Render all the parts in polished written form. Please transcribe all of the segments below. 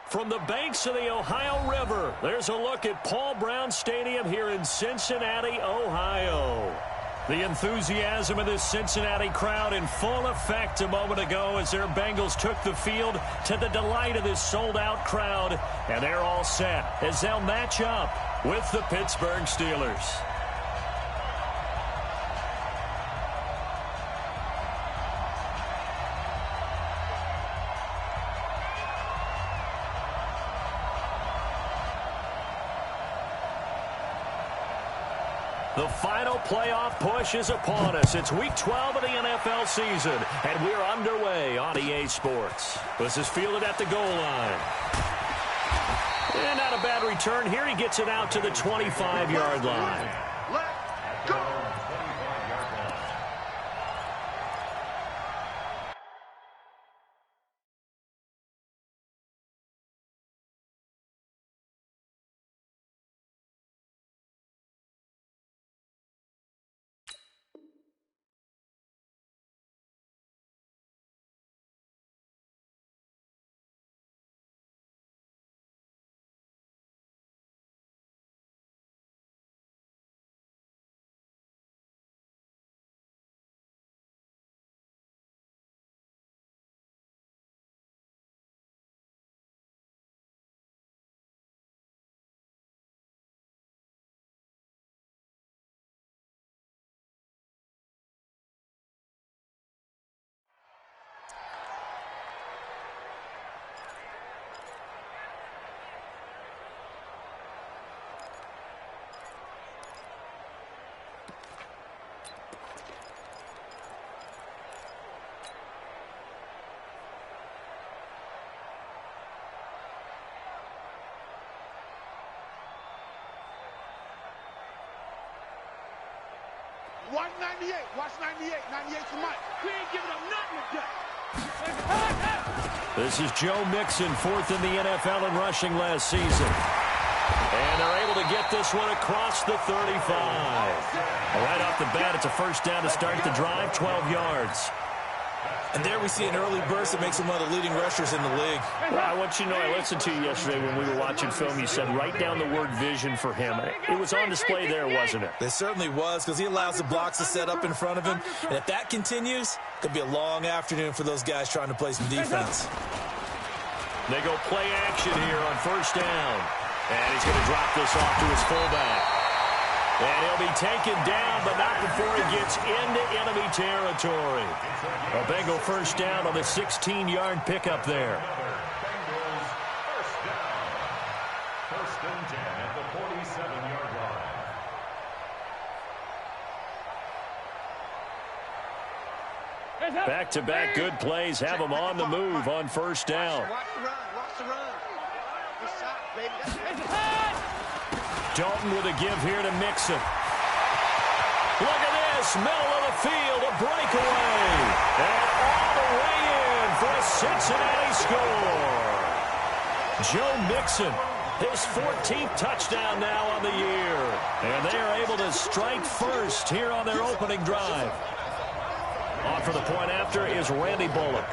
From the banks of the Ohio River, there's a look at Paul Brown Stadium here in Cincinnati, Ohio. The enthusiasm of this Cincinnati crowd in full effect a moment ago as their Bengals took the field to the delight of this sold-out crowd. And they're all set as they'll match up with the Pittsburgh Steelers. The final playoff push is upon us. It's Week 12 of the NFL season, and we're underway on EA Sports. This is fielded at the goal line. And not a bad return here. He gets it out to the 25-yard line. Let's go! Watch 98. Watch 98. 98 for Mike. We ain't giving up nothing today. This is Joe Mixon, fourth in the NFL in rushing last season. And they're able to get this one across the 35. Right off the bat, it's a first down to start the drive, 12 yards. And there we see an early burst that makes him one of the leading rushers in the league. Well, I want you to know, I listened to you yesterday when we were watching film. You said write down the word vision for him. It was on display there, wasn't it? It certainly was, because he allows the blocks to set up in front of him. And if that continues, it could be a long afternoon for those guys trying to play some defense. They go play action here on first down. And he's going to drop this off to his fullback. And he'll be taken down, but not before he gets into enemy territory. A Bengal first down on the 16-yard pickup there. Bengals first down. First and 10 at the 47-yard line. Back-to-back good plays have him on the move on first down. Watch the run. Watch the run. Good shot, baby. Dalton with a give here to Mixon. Look at this, middle of the field, a breakaway. And all the way in for a Cincinnati score. Joe Mixon, his 14th touchdown now on the year. And they are able to strike first here on their opening drive. On for the point after is Randy Bullock.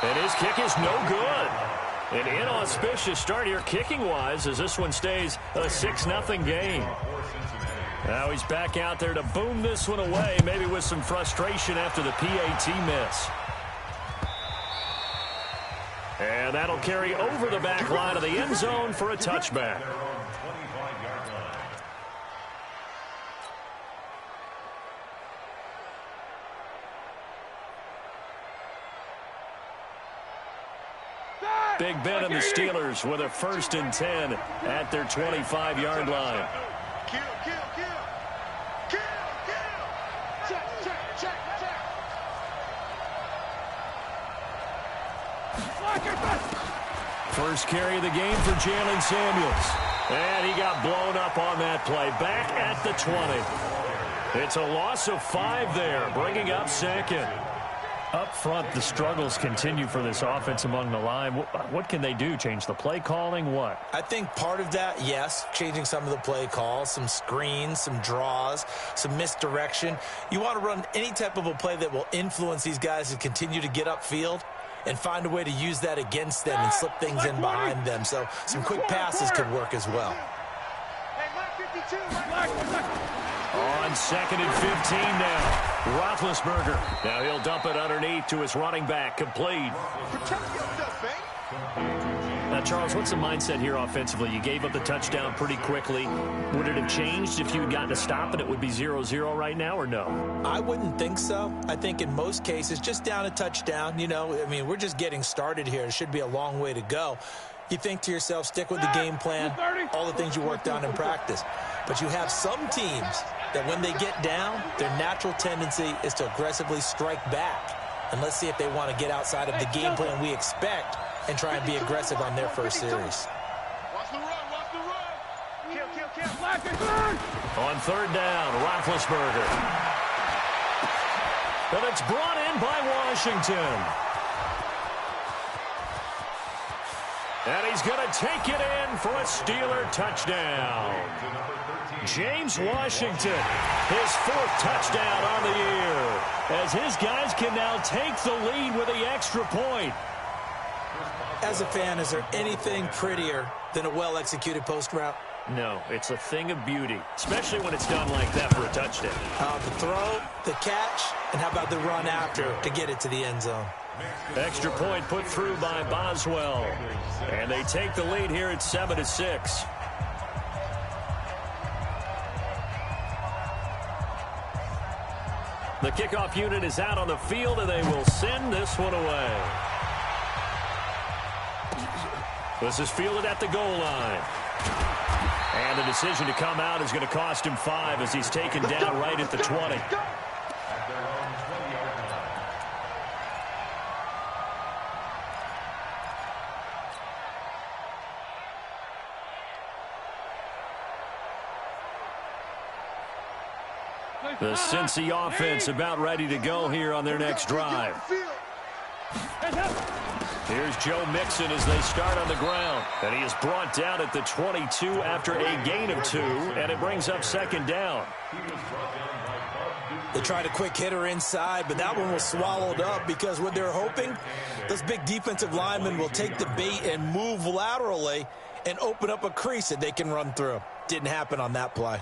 And his kick is no good. An inauspicious start here kicking-wise as this one stays a 6-0 game. Now he's back out there to boom this one away, maybe with some frustration after the PAT miss. And that'll carry over the back line of the end zone for a touchback. Big Ben and the Steelers with a first and 10 at their 25-yard line. Kill. Check. First carry of the game for Jalen Samuels. And he got blown up on that play. Back at the 20. It's a loss of 5 there, bringing up second. Up front, the struggles continue for this offense among the line. What can they do? Change the play calling? What? I think part of that, yes, changing some of the play calls, some screens, some draws, some misdirection. You want to run any type of a play that will influence these guys to continue to get upfield and find a way to use that against them and slip things in behind them. So some quick passes could work as well. On 2nd and 15 now. Roethlisberger. Now he'll dump it underneath to his running back. Complete. Now, Charles, what's the mindset here offensively? You gave up the touchdown pretty quickly. Would it have changed if you had gotten a stop and it would be 0-0 right now, or no? I wouldn't think so. I think in most cases, just down a touchdown, you know, I mean, we're just getting started here. It should be a long way to go. You think to yourself, stick with the game plan, all the things you worked on in practice. But you have some teams that when they get down, their natural tendency is to aggressively strike back. And let's see if they want to get outside of the game plan we expect and try and be aggressive on their first series. Watch the run, watch the run. Kill. On 3rd down, Roethlisberger. But it's brought in by Washington. And he's going to take it in for a Steeler touchdown. James Washington, his 4th touchdown on the year, as his guys can now take the lead with the extra point. As a fan, is there anything prettier than a well-executed post route? No, it's a thing of beauty, especially when it's done like that for a touchdown. The throw, the catch, and how about the run after to get it to the end zone? Extra point put through by Boswell. And they take the lead here at 7-6. The kickoff unit is out on the field, and they will send this one away. This is fielded at the goal line. And the decision to come out is going to cost him 5 as he's taken down right at the 20. The Cincy offense about ready to go here on their next drive. Here's Joe Mixon as they start on the ground. And he is brought down at the 22 after a gain of 2, and it brings up 2nd down. They tried a quick hitter inside, but that one was swallowed up because what they're hoping, those big defensive linemen will take the bait and move laterally and open up a crease that they can run through. Didn't happen on that play.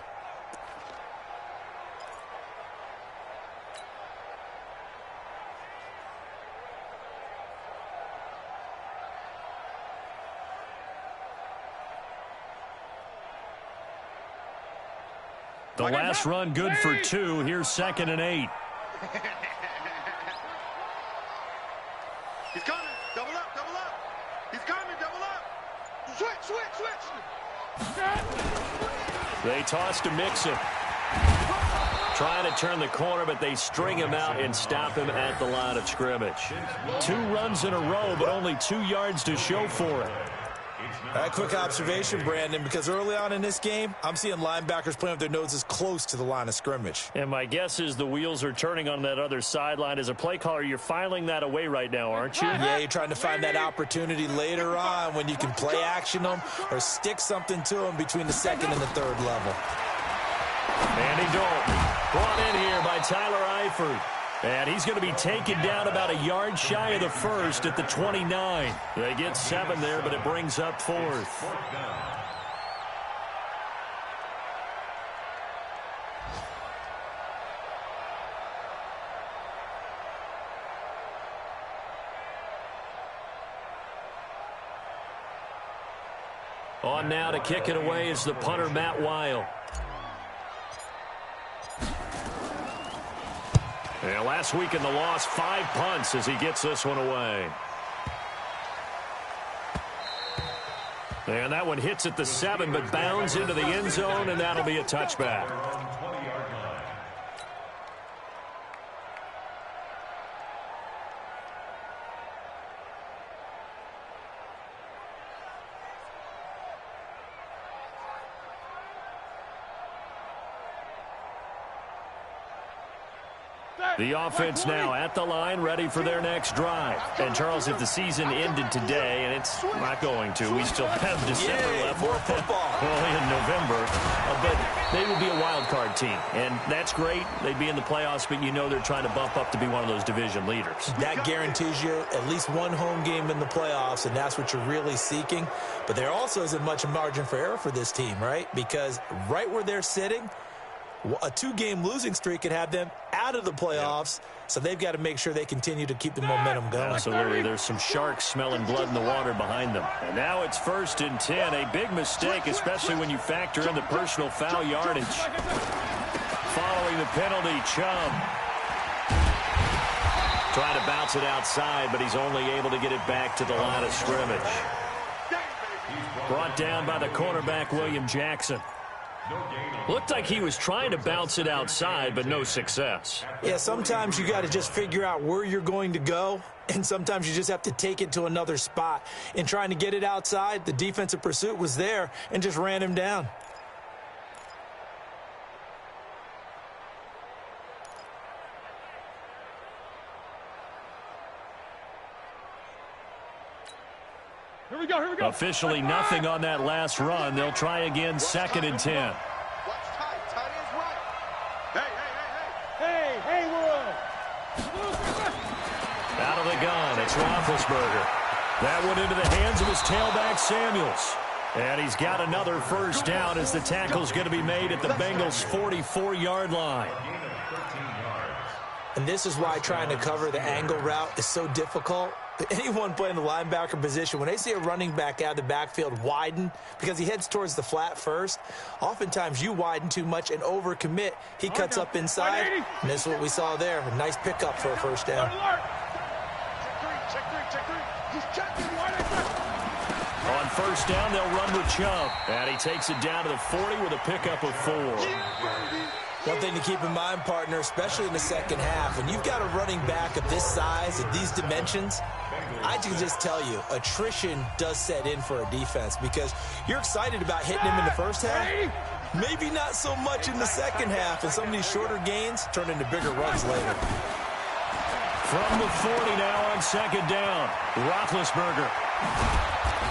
The last run good for 2. Here's 2nd and 8. He's coming. Double up, double up. He's coming, double up. Switch. They toss to Mixon. Trying to turn the corner, but they string him out and stop him at the line of scrimmage. 2 runs in a row, but only 2 yards to show for it. Quick observation, Brandon, because early on in this game, I'm seeing linebackers playing with their noses close to the line of scrimmage. And my guess is the wheels are turning on that other sideline. As a play caller, you're filing that away right now, aren't you? Yeah, you're trying to find that opportunity later on when you can play action them or stick something to them between the 2nd and the 3rd level. Andy Dalton brought in here by Tyler Eifert. And he's going to be taken down about a yard shy of the 1st at the 29. They get 7 there, but it brings up 4th. On now to kick it away is the punter, Matt Weil. And last week in the loss, 5 punts as he gets this one away. And that one hits at the 7, but bounds into the end zone, and that'll be a touchback. The offense now at the line, ready for their next drive. And, Charles, if the season ended today, and it's not going to, we still have December left. More football. Well, in November. But they would be a wild card team. And that's great. They'd be in the playoffs, but you know they're trying to bump up to be one of those division leaders. That guarantees you at least one home game in the playoffs, and that's what you're really seeking. But there also isn't much margin for error for this team, right? Because right where they're sitting, a 2-game losing streak could have them out of the playoffs, so they've got to make sure they continue to keep the momentum going. Absolutely. There's some sharks smelling blood in the water behind them. And now it's 1st and 10. A big mistake, especially when you factor in the personal foul yardage. Following the penalty, Chubb trying to bounce it outside, but he's only able to get it back to the line of scrimmage. Brought down by the cornerback, William Jackson. Looked like he was trying to bounce it outside, but no success. Yeah, sometimes you got to just figure out where you're going to go, and sometimes you just have to take it to another spot. In trying to get it outside, the defensive pursuit was there and just ran him down. Here we go. Officially nothing on that last run. They'll try again, 2nd and 10. Watch tight. Tight ends right. Hey, Will. Out of the gun, it's Roethlisberger. That went into the hands of his tailback, Samuels. And he's got another first down as the tackle's going to be made at the Bengals' 44-yard line. And this is why trying to cover the angle route is so difficult. Anyone playing the linebacker position, when they see a running back out of the backfield widen because he heads towards the flat first, oftentimes you widen too much and overcommit. He cuts up inside, and this is what we saw there. A nice pickup for a first down. Check three. He's checking. On first down, they'll run with Chubb. And he takes it down to the 40 with a pickup of 4. One thing to keep in mind, partner, especially in the second half, when you've got a running back of this size, of these dimensions, I can just tell you, attrition does set in for a defense because you're excited about hitting him in the first half. Maybe not so much in the second half, and some of these shorter gains turn into bigger runs later. From the 40 now on 2nd down, Roethlisberger.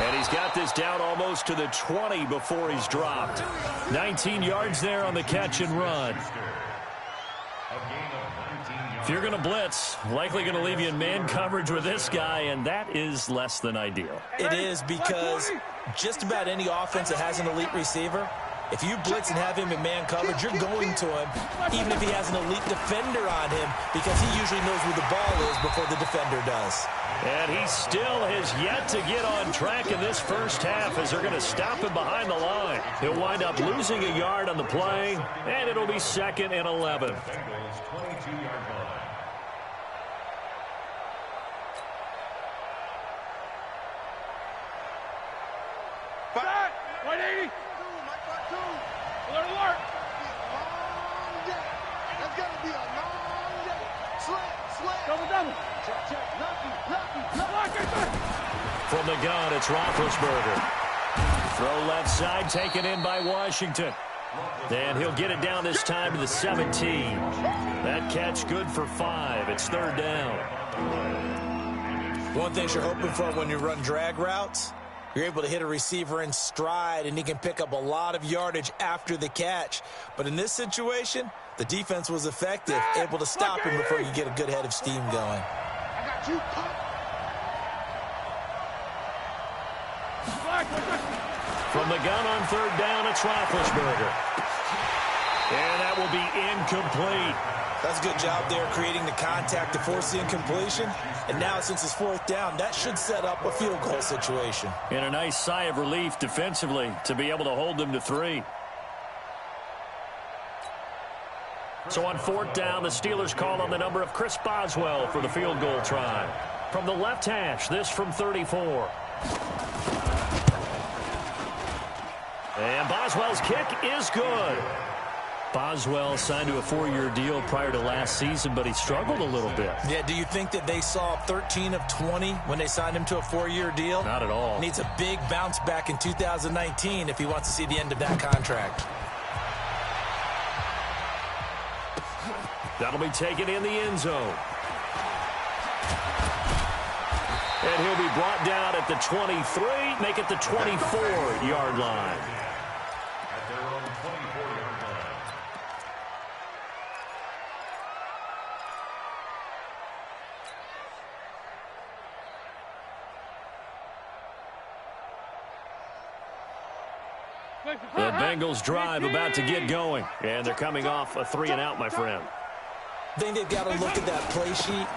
And he's got this down almost to the 20 before he's dropped. 19 yards there on the catch and run. If you're going to blitz, likely going to leave you in man coverage with this guy, and that is less than ideal. It is because just about any offense that has an elite receiver, if you blitz and have him in man coverage, you're going to him, even if he has an elite defender on him, because he usually knows where the ball is before the defender does. And he still has yet to get on track in this first half as they're going to stop him behind the line. He'll wind up losing a yard on the play, and it'll be 2nd and 11. Back. 180. Alert. That's going to be a long day. Slant. Double. Check. Lucky. From the gun, it's Roethlisberger. Throw left side, taken in by Washington. And he'll get it down this time to the 17. That catch good for 5. It's 3rd down. One thing you're hoping for when you run drag routes, you're able to hit a receiver in stride, and he can pick up a lot of yardage after the catch. But in this situation, the defense was effective, able to stop him before you get a good head of steam going. I got you. From the gun on 3rd down, it's Roethlisberger. And that will be incomplete. That's a good job there creating the contact to force the incompletion. And now since it's 4th down, that should set up a field goal situation. And a nice sigh of relief defensively to be able to hold them to 3. So on 4th down, the Steelers call on the number of Chris Boswell for the field goal try. From the left hash, this from 34. And Boswell's kick is good. Boswell signed to a 4-year deal prior to last season, but he struggled a little bit. Yeah, do you think that they saw 13 of 20 when they signed him to a 4-year deal? Not at all. Needs a big bounce back in 2019 if he wants to see the end of that contract. That'll be taken in the end zone. And he'll be brought down at the 23, make it the 24-yard line. At their own 24-yard line. The Bengals drive about to get going. And they're coming off a 3-and-out, my friend. I think they've got to look at that play sheet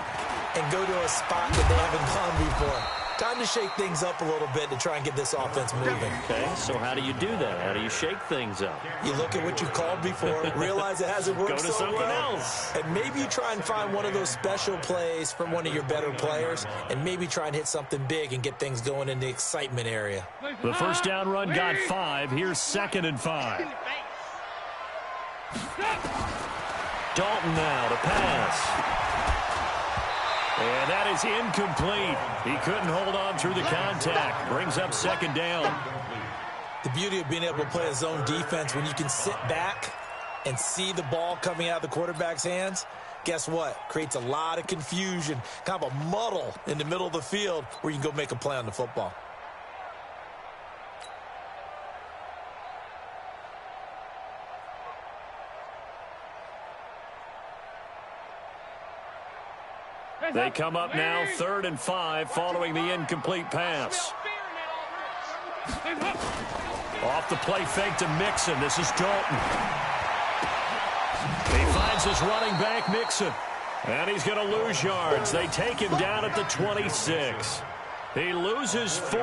and go to a spot that they haven't gone before. Time to shake things up a little bit to try and get this offense moving. Okay, so how do you do that? How do you shake things up? You look at what you called before, realize it hasn't worked Go to so something well, else. and maybe you try and find one of those special plays from one of your better players, and maybe try and hit something big and get things going in the excitement area. The first down run got 5. Here's 2nd and 5. Dalton now to pass. And that is incomplete. He couldn't hold on through the contact. Brings up 2nd down. The beauty of being able to play a zone defense when you can sit back and see the ball coming out of the quarterback's hands, guess what? Creates a lot of confusion, kind of a muddle in the middle of the field where you can go make a play on the football. They come up now 3rd and 5 following the incomplete pass. Off the play fake to Mixon. This is Dalton. He finds his running back, Mixon. And he's going to lose yards. They take him down at the 26. He loses 4,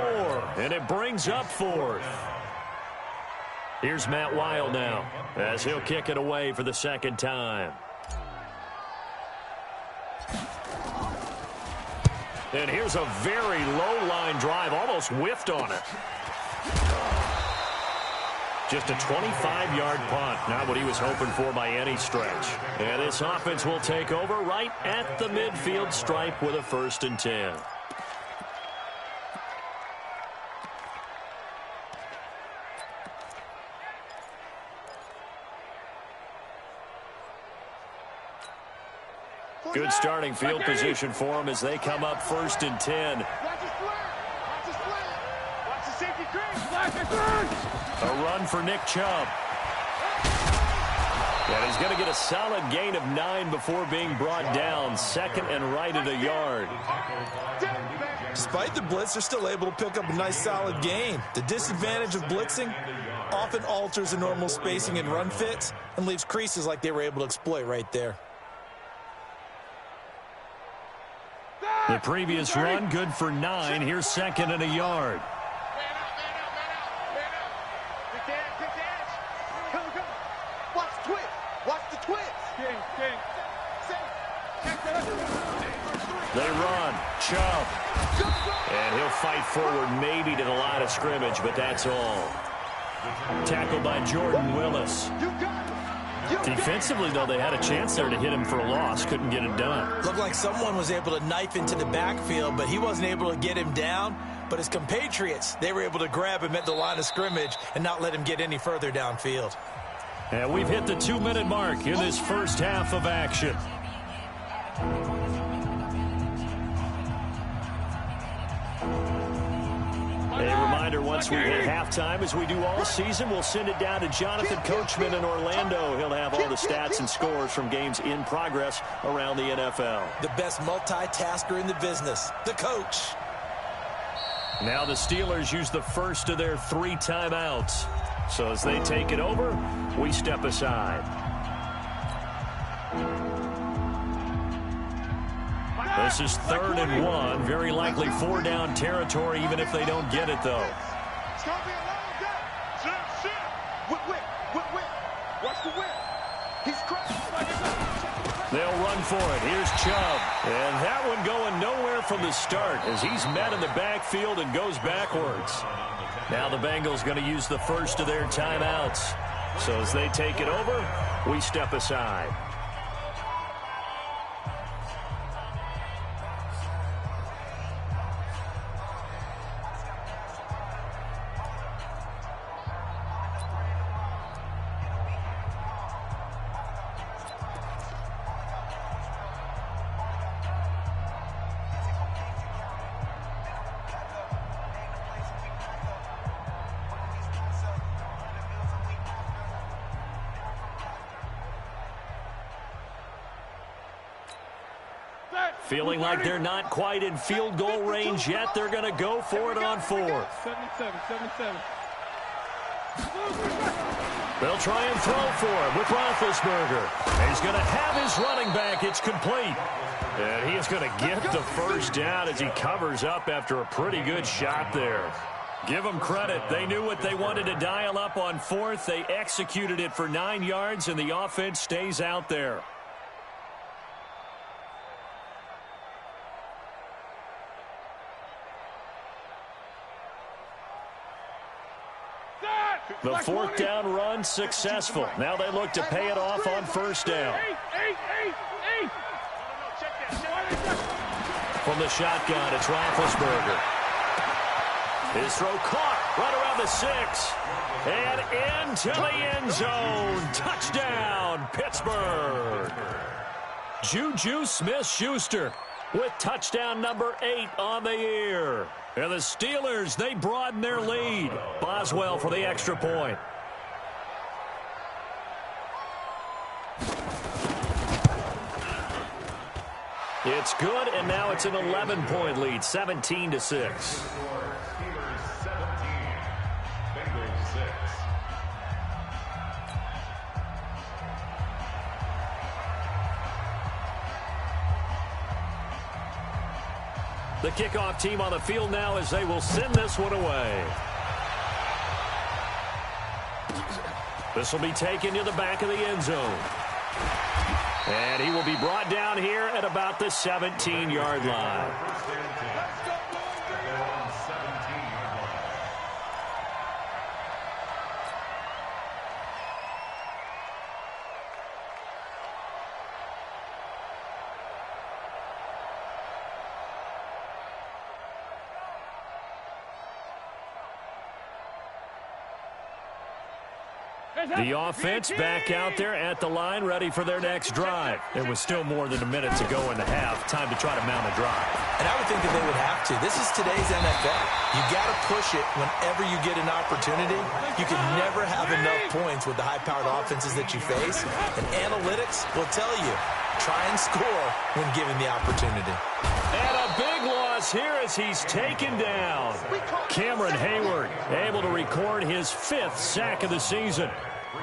and it brings up 4th. Here's Matt Weil now as he'll kick it away for the 2nd time. And here's a very low-line drive, almost whiffed on it. Just a 25-yard punt, not what he was hoping for by any stretch. And this offense will take over right at the midfield stripe with a 1st and 10. Good starting field position for them as they come up 1st and 10. Watch his flat. Watch his flat. Watch the safety crease. A run for Nick Chubb. And he's going to get a solid gain of 9 before being brought down. 2nd and right at a yard. Despite the blitz, they're still able to pick up a nice solid gain. The disadvantage of blitzing often alters the normal spacing and run fits and leaves creases like they were able to exploit right there. The previous run, good for 9. Here's 2nd and a yard. Man out. Pick the edge. Come. Watch the twist. Watch the twist. They run. Chubb. And he'll fight forward maybe to the line of scrimmage, but that's all. Tackled by Jordan Willis. You got it. Defensively, though, they had a chance there to hit him for a loss. Couldn't get it done. Looked like someone was able to knife into the backfield, but he wasn't able to get him down. But his compatriots, they were able to grab him at the line of scrimmage and not let him get any further downfield. And we've hit the 2-minute mark in this first half of action. A reminder, once we hit halftime, as we do all season, we'll send it down to Jonathan Coachman in Orlando. He'll have all the stats and scores from games in progress around the NFL. The best multitasker in the business, the coach. Now the Steelers use the first of their 3 timeouts. So as they take it over, we step aside. This is 3rd and 1. Very likely 4-down territory, even if they don't get it, though. It's going to be a long day. Sit. Whip. Watch the whip. He's crazy. They'll run for it. Here's Chubb. And that one going nowhere from the start as he's met in the backfield and goes backwards. Now the Bengals going to use the first of their timeouts. So as they take it over, we step aside. Feeling like they're not quite in field goal range yet. They're going to go for it on 4th. 77. They'll try and throw for him with Roethlisberger. He's going to have his running back. It's complete. And he is going to get the first down as he covers up after a pretty good shot there. Give them credit. They knew what they wanted to dial up on 4th. They executed it for 9 yards, and the offense stays out there. The 4th down run successful. Now they look to pay it off on 1st down. From the shotgun, it's Roethlisberger. His throw caught right around the 6. And into the end zone. Touchdown, Pittsburgh. Juju Smith-Schuster with touchdown number 8 on the year. And the Steelers, they broaden their lead. Boswell for the extra point. It's good, and now it's an 11-point lead, 17-6. Steelers 17, Bengals 6. The kickoff team on the field now as they will send this one away. This will be taken to the back of the end zone. And he will be brought down here at about the 17-yard line. The offense back out there at the line, ready for their next drive. It was still more than a minute to go in the half. Time to try to mount a drive. And I would think that they would have to. This is today's NFL. You got to push it whenever you get an opportunity. You can never have enough points with the high-powered offenses that you face. And analytics will tell you, try and score when given the opportunity. And a big loss here as he's taken down. Cameron Hayward able to record his 5th sack of the season.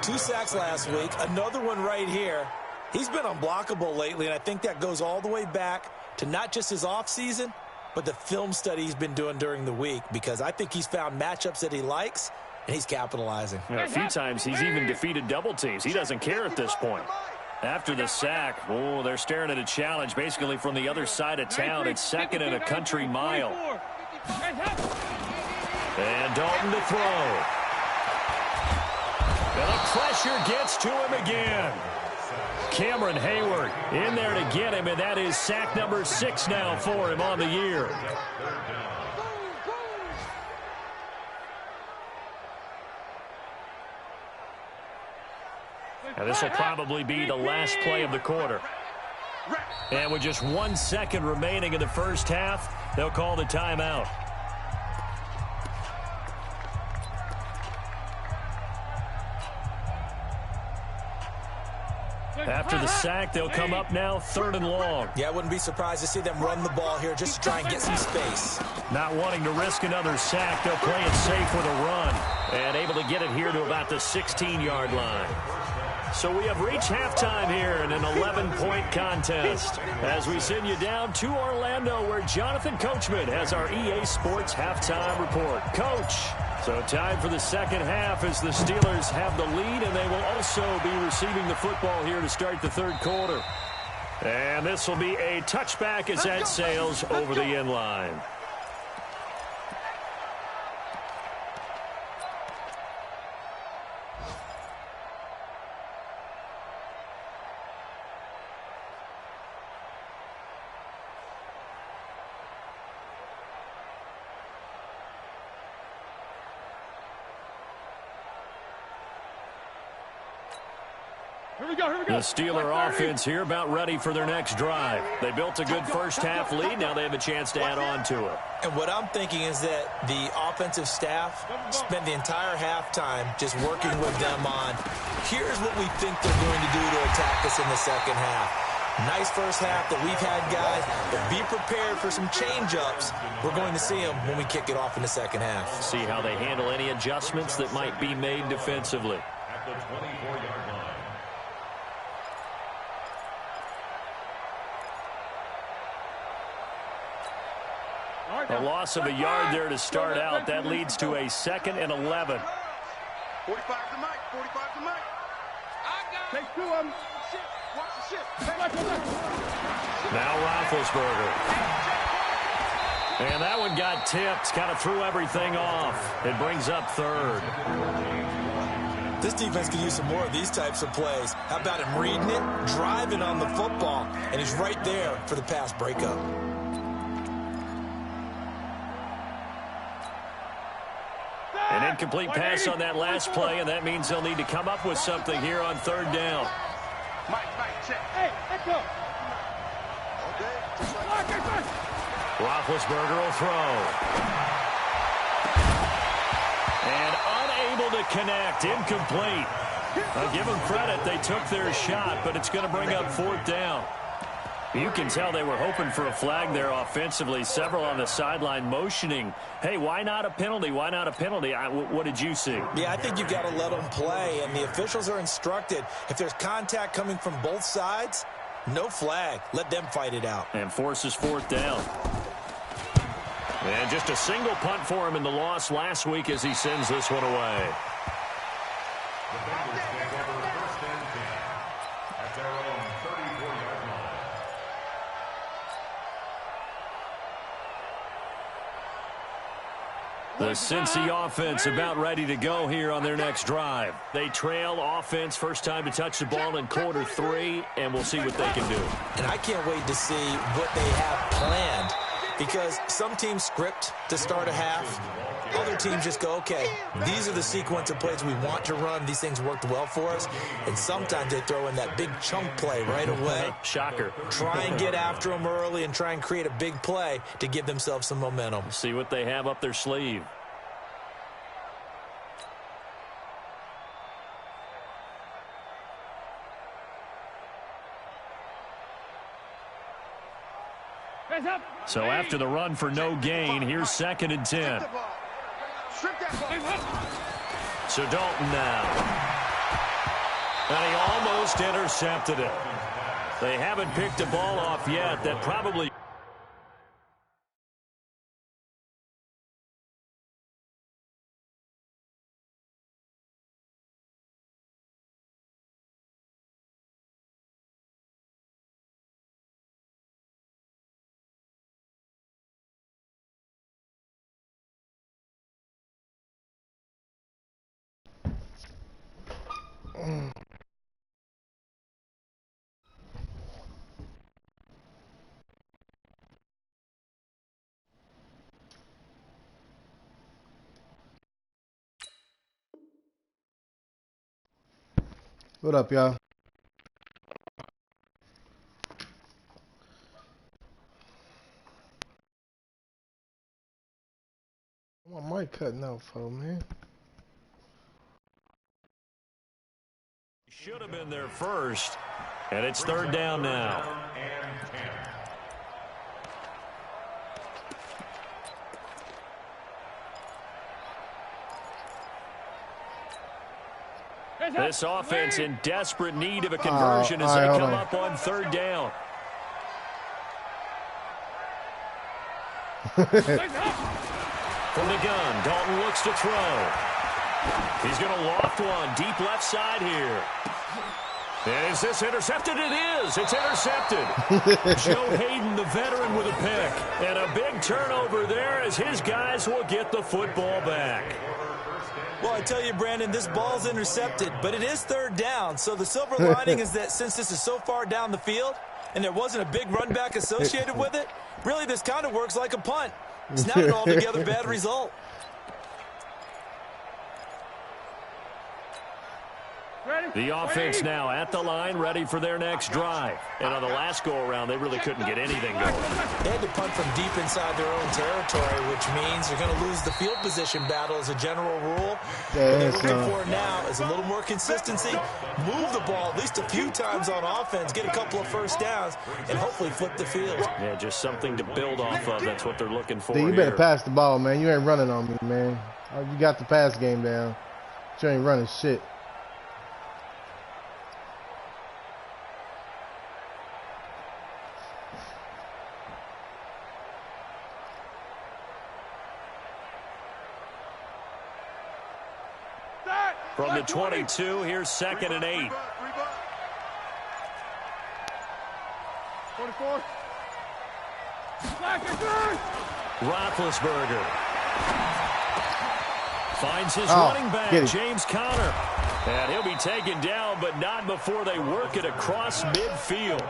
2 sacks last week, another one right here. He's been unblockable lately, and I think that goes all the way back to not just his offseason, but the film study he's been doing during the week, because I think he's found matchups that he likes, and he's capitalizing. A few times he's even defeated double teams. He doesn't care at this point. After the sack, oh, they're staring at a challenge basically from the other side of town. It's 2nd and a country mile. And Dalton to throw. And the pressure gets to him again. Cameron Hayward in there to get him, and that is sack number 6 now for him on the year. And this will probably be the last play of the quarter. And with just 1 second remaining in the first half, they'll call the timeout. After the sack, they'll come up now 3rd and long. Yeah, I wouldn't be surprised to see them run the ball here just to try and get some space. Not wanting to risk another sack, they'll play it safe with a run. And able to get it here to about the 16-yard line. So we have reached halftime here in an 11-point contest as we send you down to Orlando where Jonathan Coachman has our EA Sports halftime report. Coach, so time for the second half as the Steelers have the lead, and they will also be receiving the football here to start the 3rd quarter. And this will be a touchback as that sails over the end line. The Steeler offense here about ready for their next drive. They built a good first half lead. Now they have a chance to add on to it. And what I'm thinking is that the offensive staff spent the entire halftime just working with them on, here's what we think they're going to do to attack us in the second half. Nice first half that we've had, guys, but be prepared for some change-ups. We're going to see them when we kick it off in the second half. See how they handle any adjustments that might be made defensively. At the 24-yard line. A loss of a yard there to start out. That leads to a 2nd and 11. 45 to Mike. 45 to Mike. Take 2 of them. Watch the shit. Now Roethlisberger. And that one got tipped. Kind of threw everything off. It brings up 3rd. This defense could use some more of these types of plays. How about him reading it, driving on the football, and he's right there for the pass breakup. An incomplete pass on that last play, and that means they'll need to come up with something here on 3rd down. Mike, check. Hey, let's go. Roethlisberger will throw. And unable to connect. Incomplete. I'll give them credit. They took their shot, but it's going to bring up 4th down. You can tell they were hoping for a flag there offensively. Several on the sideline motioning, hey, why not a penalty? Why not a penalty? What did you see? Yeah, I think you've got to let them play, and the officials are instructed. If there's contact coming from both sides, no flag. Let them fight it out. And forces 4th down. And just a single punt for him in the loss last week as he sends this one away. The Bengals take over 1st and 10 at their own 34-yard line. The Cincy offense about ready to go here on their next drive. They trail offense, first time to touch the ball in quarter 3, and we'll see what they can do. And I can't wait to see what they have planned, because some teams script to start a half. Other teams just go, okay, these are the sequence of plays we want to run. These things worked well for us. And sometimes they throw in that big chunk play right away. Shocker. Try and get after them early and try and create a big play to give themselves some momentum. See what they have up their sleeve. So after the run for no gain, here's 2nd and 10. So Dalton now. And he almost intercepted it. They haven't picked a ball off yet. That probably... What up, y'all? My mic cutting out for man. Should have been there first, and it's 3rd down now. This offense in desperate need of a conversion as they come up on 3rd down. From the gun, Dalton looks to throw. He's going to loft one deep left side here. And is this intercepted? It is. It's intercepted. Joe Hayden, the veteran, with a pick. And a big turnover there as his guys will get the football back. Well, I tell you, Brandon, this ball's intercepted, but it is 3rd down. So the silver lining is that since this is so far down the field and there wasn't a big run back associated with it, really this kind of works like a punt. It's not an altogether bad result. The offense now at the line, ready for their next drive. And on the last go-around, they really couldn't get anything going. They had to punt from deep inside their own territory, which means they're going to lose the field position battle as a general rule. What they're looking for now is a little more consistency, move the ball at least a few times on offense, get a couple of first downs, and hopefully flip the field. Yeah, just something to build off of. That's what they're looking for. You better pass the ball, man. You ain't running on me, man. You got the pass game down. You ain't running shit. From the 22, here's 2nd and 8. 24. Roethlisberger finds his running back, James Conner. And he'll be taken down, but not before they work it across midfield.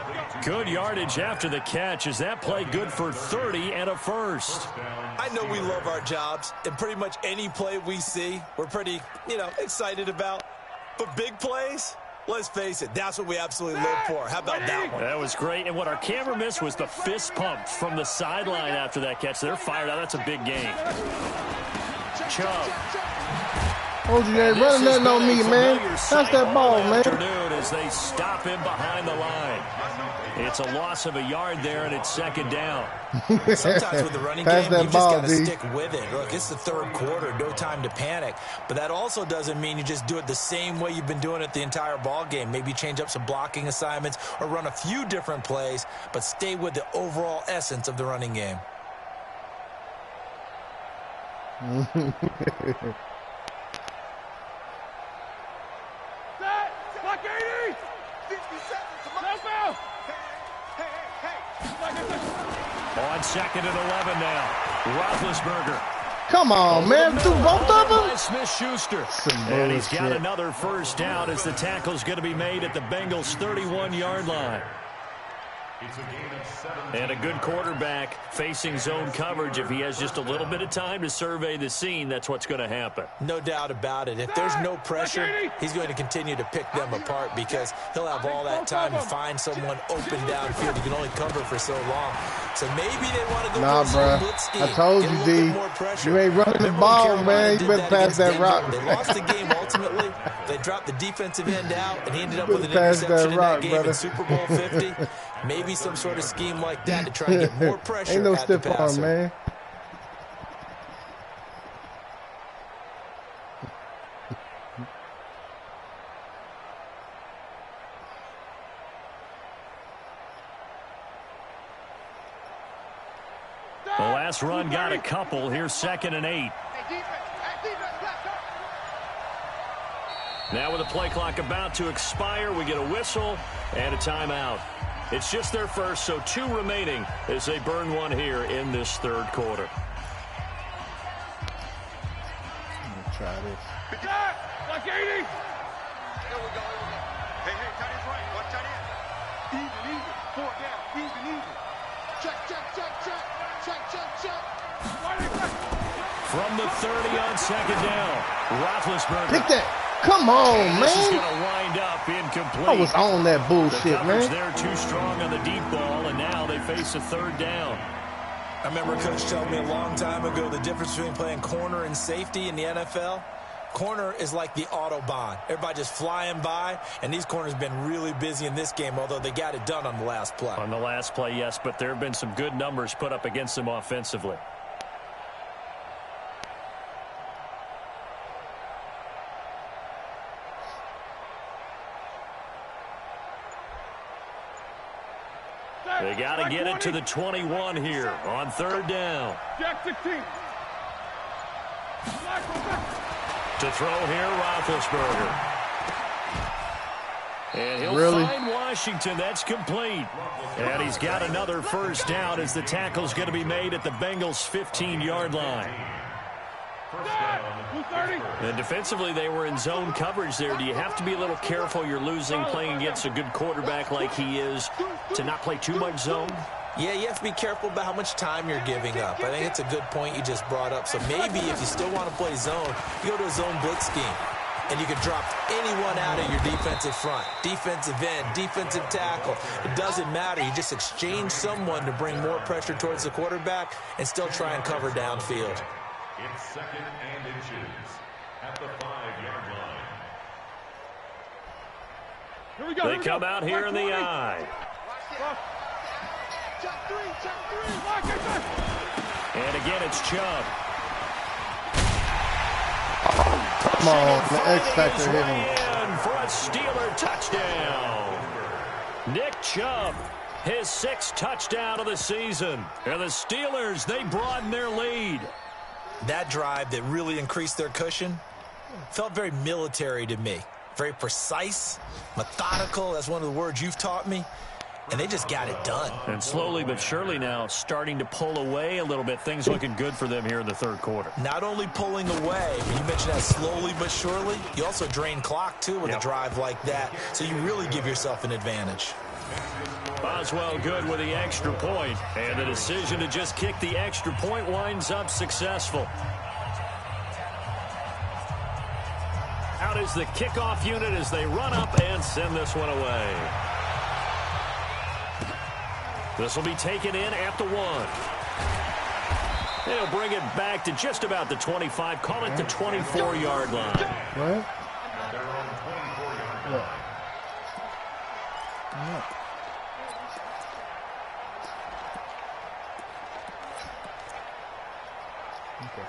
Good yardage after the catch. Is that play good for 30 and a first? I know we love our jobs, and pretty much any play we see, we're pretty, excited about. But big plays, let's face it, that's what we absolutely live for. How about that one? That was great, and what our camera missed was the fist pump from the sideline after that catch. They're fired out. That's a big game. Chubb. Told you ain't running nothing on me, man. Pass that ball, man. As they stop him behind the line. It's a loss of a yard there, and it's 2nd down. Sometimes with the running game, you just got to stick with it. Look, it's the 3rd quarter, no time to panic. But that also doesn't mean you just do it the same way you've been doing it the entire ball game. Maybe change up some blocking assignments or run a few different plays, but stay with the overall essence of the running game. On 2nd and 11 now. Roethlisberger. Come on, man. Do both of them? Smith-Schuster. And he's got another first down as the tackle's going to be made at the Bengals' 31-yard line. And a good quarterback facing zone coverage. If he has just a little bit of time to survey the scene, that's what's going to happen. No doubt about it. If there's no pressure, he's going to continue to pick them apart because he'll have all that time to find someone open downfield. He can only cover for so long. So maybe they want to go for some blitz scheme. I told you, D. You ain't running the ball, man. You better pass that rock. They lost the game ultimately. They dropped the defensive end out, and he ended up with an interception in that game in Super Bowl 50. Maybe some sort of scheme like that to try and get more pressure ain't no at the stiff passer. arm, man. The last run got a couple. Here's 2nd and 8. Now with the play clock about to expire, we get a whistle and a timeout. It's just their first, so 2 remaining as they burn one here in this 3rd quarter. Try this. Like 80. Here we go. Hey, tight end's right. Watch tight end. Even. 4 down. Even. Check. From the 30 on 2nd down, Roethlisberger. Pick that. Come on, man. This is going to wind up incomplete. I was on that bullshit, the coverage man. They're too strong on the deep ball, and now they face a 3rd down. I remember Coach telling me a long time ago the difference between playing corner and safety in the NFL. Corner is like the Autobahn. Everybody just flying by, and these corners have been really busy in this game, although they got it done on the last play. On the last play, yes, but there have been some good numbers put up against them offensively. They got to get it to the 21 here on 3rd down. Jack 16. To throw here, Roethlisberger. And he'll find Washington. That's complete. And he's got another first down as the tackle's going to be made at the Bengals' 15-yard line. And defensively, they were in zone coverage there. Do you have to be a little careful? You're losing playing against a good quarterback like he is to not play too much zone? Yeah, you have to be careful about how much time you're giving up. I think it's a good point you just brought up. So maybe if you still want to play zone, you go to a zone blitz scheme. and you can drop anyone out of your defensive front, defensive end, defensive tackle. It doesn't matter. You just exchange someone to bring more pressure towards the quarterback and still try and cover downfield. It's 2nd and inches at the 5-yard line. Here we go. They come out here in the eye. Check 3, check 3. And again, it's Chubb. Come on, the X Factor hit him. In for a Steeler touchdown. Nick Chubb, his 6th touchdown of the season. And the Steelers, they broaden their lead. That drive that really increased their cushion felt very military to me. Very precise, methodical. That's one of the words you've taught me. And they just got it done. And slowly but surely now starting to pull away a little bit. Things looking good for them here in the 3rd quarter. Not only pulling away, but you mentioned that slowly but surely. You also drain clock, too, with a drive like that. So you really give yourself an advantage. Boswell good with the extra point. And the decision to just kick the extra point winds up successful. Out is the kickoff unit as they run up and send this one away. This will be taken in at the 1. They'll bring it back to just about the 25. Call it the 24-yard line. What? Okay.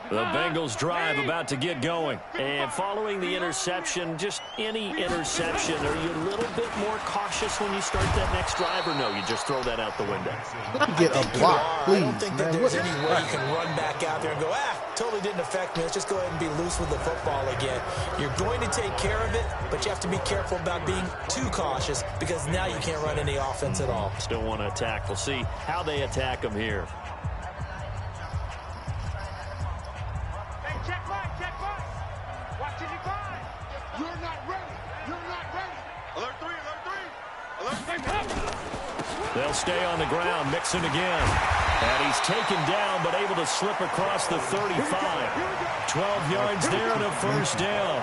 The Bengals drive about to get going. And following the interception, just any interception, are you a little bit more cautious when you start that next drive, or no, you just throw that out the window? Get a block, please. I don't think that there's any way you can run back out there and go, totally didn't affect me. Let's just go ahead and be loose with the football again. You're going to take care of it, but you have to be careful about being too cautious because now you can't run any offense at all. Still want to attack. We'll see how they attack them here. They'll stay on the ground, Mixon again. And he's taken down, but able to slip across the 35. 12 yards there and a first down.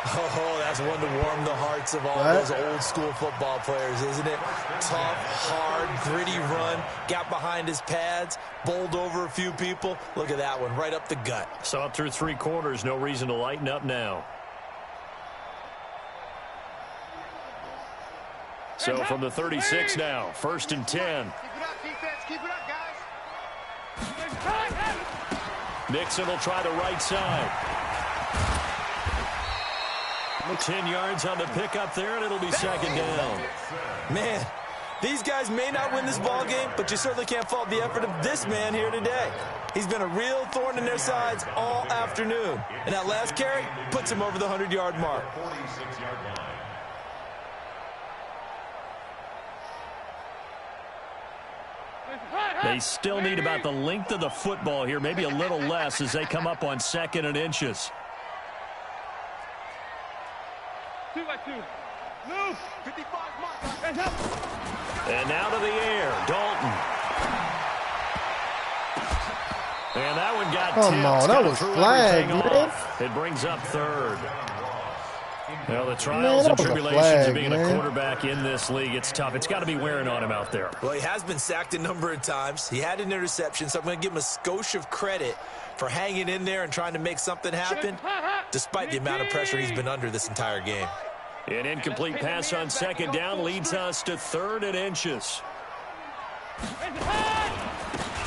Oh, that's one to warm the hearts of all those old school football players, isn't it? Tough, hard, gritty run. Got behind his pads, bowled over a few people. Look at that one, right up the gut. Saw it through 3 quarters. No reason to lighten up now. So from the 36 now, 1st and 10. Keep it up, defense. Keep it up, guys. Mixon will try the right side. 10 yards on the pickup there, and it'll be 2nd down. Man, these guys may not win this ball game, but you certainly can't fault the effort of this man here today. He's been a real thorn in their sides all afternoon. And that last carry puts him over the 100-yard mark. 46-yard line. They still need about the length of the football here, maybe a little less as they come up on 2nd and inches. 2 by 2. Move. 55 mark. And now to the air, Dalton. And that one got Come tipped. on, that was flag, man. It brings up 3rd. Well, the trials and tribulations of being a quarterback in this league, it's tough. It's got to be wearing on him out there. Well, he has been sacked a number of times. He had an interception, so I'm going to give him a skosh of credit for hanging in there and trying to make something happen, despite the amount of pressure he's been under this entire game. An incomplete pass on 2nd down leads us to 3rd and inches.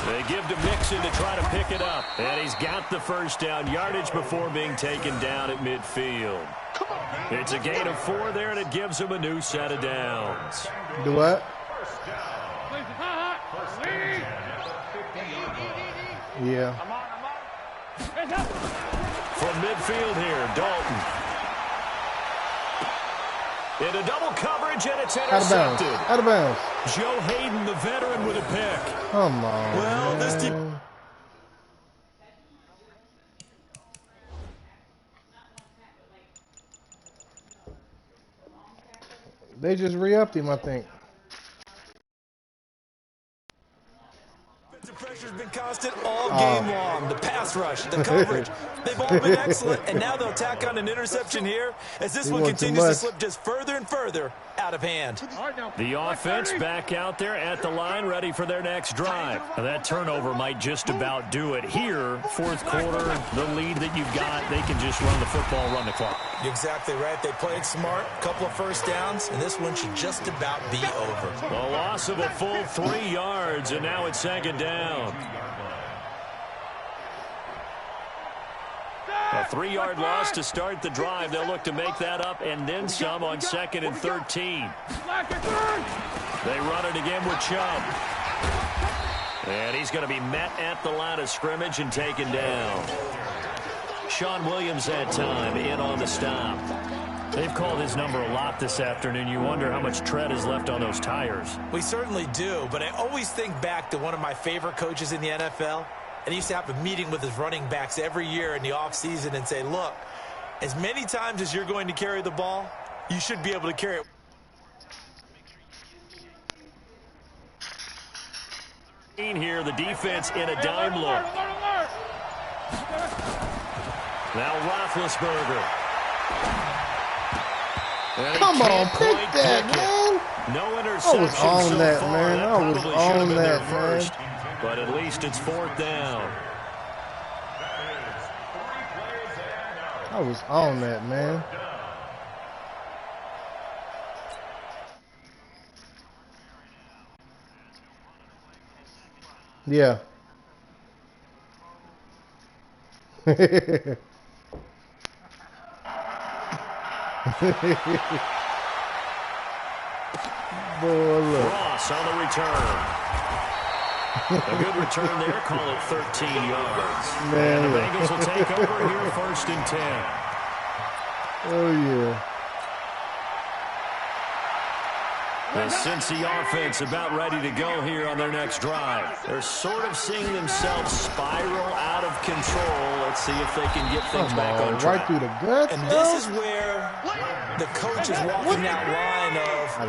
They give to Mixon to try to pick it up. And he's got the first down, yardage before being taken down at midfield. It's a gain of 4 there, and it gives him a new set of downs. Do what? Yeah. From midfield here, Dalton. Into double coverage, and it's intercepted. Out of bounds. Joe Hayden, the veteran, with a pick. Come on, Well, this man. They just re-upped him, I think. Pressure's been constant all game long. The pass rush, the coverage, they've all been excellent, and now they'll tack on an interception here as this one continues to slip just further and further out of hand. The offense back out there at the line, ready for their next drive. Now that turnover might just about do it here. Fourth quarter, the lead that you've got, they can just run the football, run the clock. You're exactly right. They played smart, couple of first downs, and this one should just about be over. A loss of a full 3 yards, and now it's second down. A 3-yard loss to start the drive. They'll look to make that up and then some on 2nd and 13. They run it again with Chubb. And he's going to be met at the line of scrimmage and taken down. Sean Williams that time in on the stop. They've called his number a lot this afternoon. You wonder how much tread is left on those tires. We certainly do, but I always think back to one of my favorite coaches in the NFL. And he used to have a meeting with his running backs every year in the offseason and say, look, as many times as you're going to carry the ball, you should be able to carry it. Here, the defense in a dime look. Now Roethlisberger. Come on, pick that, man. No interception. I was on that, man. I was on that, man. But at least it's fourth down. I was on that, man. Yeah. Boy, look. Ross on the return. A good return there. Call it 13 yards. Man, and the Bengals will take over here, 1st and 10. Oh, yeah. The Cincy offense about ready to go here on their next drive. They're sort of seeing themselves spiral out of control. Let's see if they can get things back on track. Right through the guts. And this is where the coach is walking that line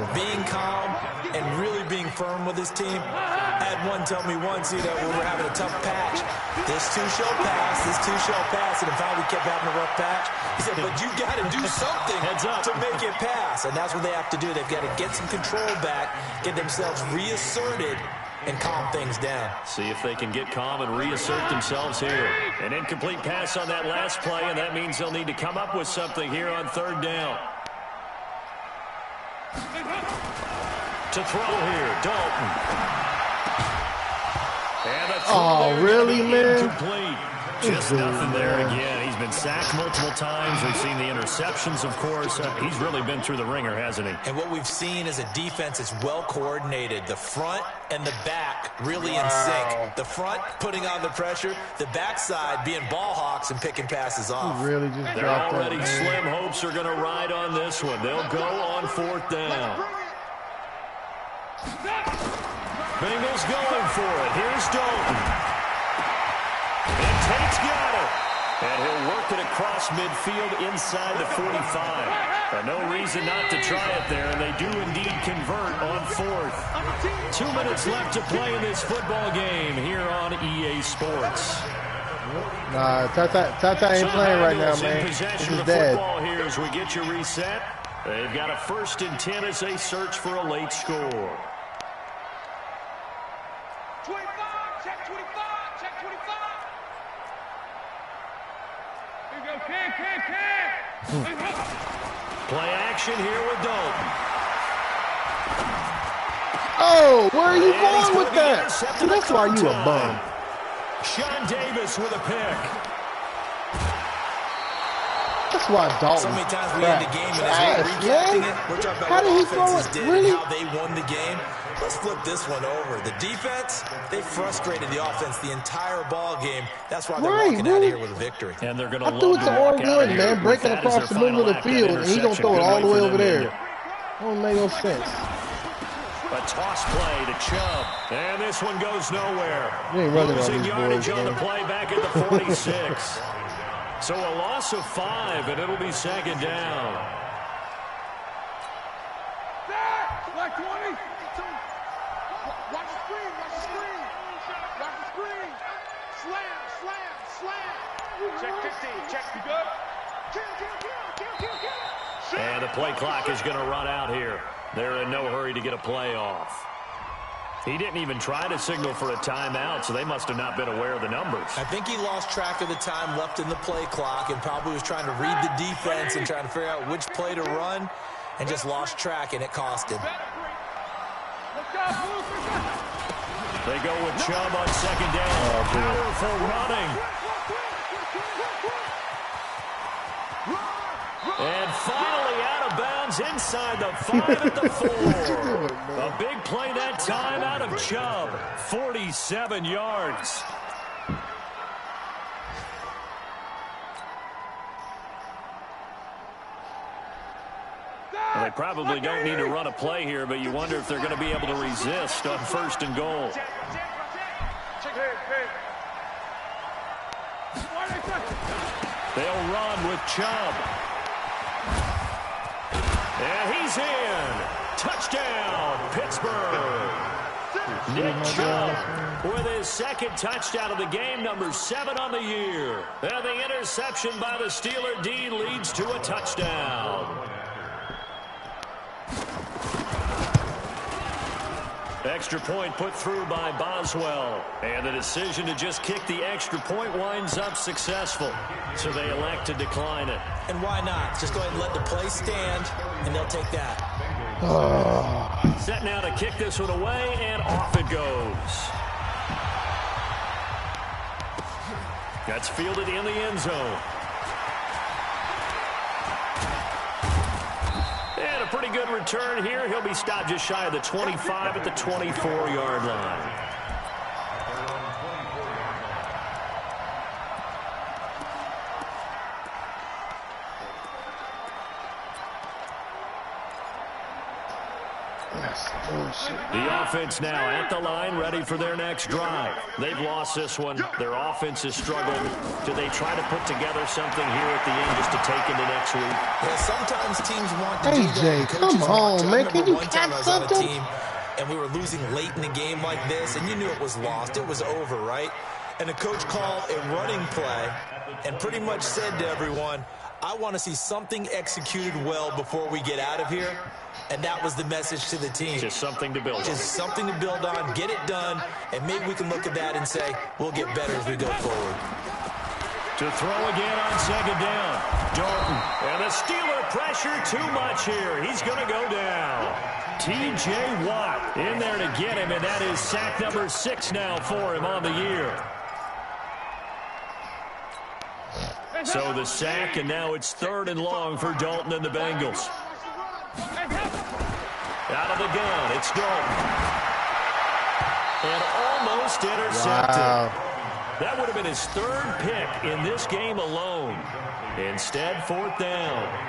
of being calm and really being firm with his team. I had one tell me once, when we were having a tough patch, this too shall pass, this too shall pass, and if we kept having a rough patch, he said, but you got to do something to make it pass, and that's what they have to do. They've got to get some control back, get themselves reasserted, and calm things down. See if they can get calm and reassert themselves here. An incomplete pass on that last play, and that means they'll need to come up with something here on 3rd down. To throw here, Dalton. And a throw really, man? incomplete. Just nothing there again. He's been sacked multiple times. We've seen the interceptions, of course. He's really been through the ringer, hasn't he? And what we've seen is a defense that's well coordinated. The front and the back really in sync. The front putting on the pressure. The backside being ball hawks and picking passes off. Really just They're dropped already that, slim hopes are going to ride on this one. They'll go on 4th down. Bengals going for it. Here's Dalton. And Tate's got it. And he'll work it across midfield inside the 45. And no reason not to try it there, and they do indeed convert on 4th. 2 minutes left to play in this football game here on EA Sports. Nah, Tata ain't playing right now, man. This is dead. Football here as we get you reset. They've got a 1st and 10 as they search for a late score. 25, check 25, check 25. Here you go, can. Play action here with Dalton. Oh, where are you going with that? See, that's why you a bum. Sean Davis with a pick. That's why Dalton. So many times we end the game and as we're recapping it, we're talking about what offenses did and how they won the game. Let's flip this one over. The defense, they frustrated the offense the entire ball game. That's why they're walking out of here with a victory. And they're going I threw it to Oregon, man, breaking across the middle of the field, and he don't throw it all the way over there. Don't make no sense. A toss play to Chubb. And this one goes nowhere. You ain't running on Losing these yardage boys, on the man. play back at the 46. So a loss of 5, and it'll be 2nd down. Like 20. Watch the screen. Check 15. Check. You good? And the play clock is going to run out here. They're in no hurry to get a play off. He didn't even try to signal for a timeout, so they must have not been aware of the numbers. I think he lost track of the time left in the play clock and probably was trying to read the defense and trying to figure out which play to run and just lost track, and it cost him. They go with Chubb on second down. Powerful running. And finally out of bounds inside the 5 at the 4. A big play that time out of Chubb. 47 yards. Well, they probably don't need to run a play here, but you wonder if they're going to be able to resist on 1st and goal. They'll run with Chubb. And he's in. Touchdown, Pittsburgh. Nick Chubb with his 2nd touchdown of the game, number 7 on the year. And the interception by the Steeler D leads to a touchdown. Extra point put through by Boswell. And the decision to just kick the extra point winds up successful. So they elect to decline it. And why not? Just go ahead and let the play stand, and they'll take that. Set now to kick this one away, and off it goes. That's fielded in the end zone. And a pretty good return here. He'll be stopped just shy of the 25 at the 24-yard line. The offense now at the line, ready for their next drive. They've lost this one. Their offense has struggled. Do they try to put together something here at the end just to take into next week? Yeah, sometimes teams want to do that. AJ, come on, man. Can you catch something? And we were losing late in the game like this, and you knew it was lost. It was over, right? And the coach called a running play and pretty much said to everyone, I want to see something executed well before we get out of here. And that was the message to the team. Just something to build on. Just something to build on, get it done, and maybe we can look at that and say, we'll get better as we go forward. To throw again on second down. Dalton. And the Steeler pressure too much here. He's going to go down. T.J. Watt in there to get him, and that is sack number 6 now for him on the year. So the sack, and now it's 3rd and long for Dalton and the Bengals. Out of the gun, it's Dalton. And almost intercepted. Wow. That would have been his 3rd pick in this game alone. Instead, 4th down.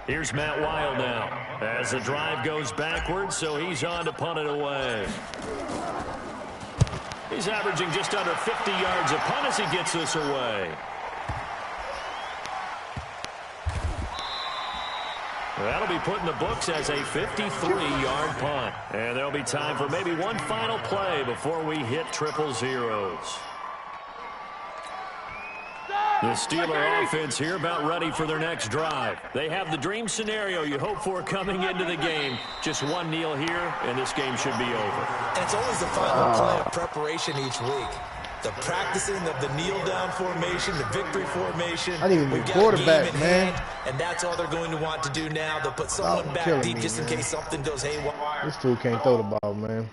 Here's Matt Wild now as the drive goes backwards, so he's on to punt it away. He's averaging just under 50 yards a punt as he gets this away. That'll be put in the books as a 53-yard punt. And there'll be time for maybe one final play before we hit triple zeros. The Steeler offense here about ready for their next drive. They have the dream scenario you hope for coming into the game. Just one kneel here, and this game should be over. And it's always the final play of preparation each week. The practicing of the kneel-down formation, the victory formation. I need a new quarterback, man. And that's all they're going to want to do now. They'll put someone back deep just in case something goes haywire. This dude can't throw the ball, man.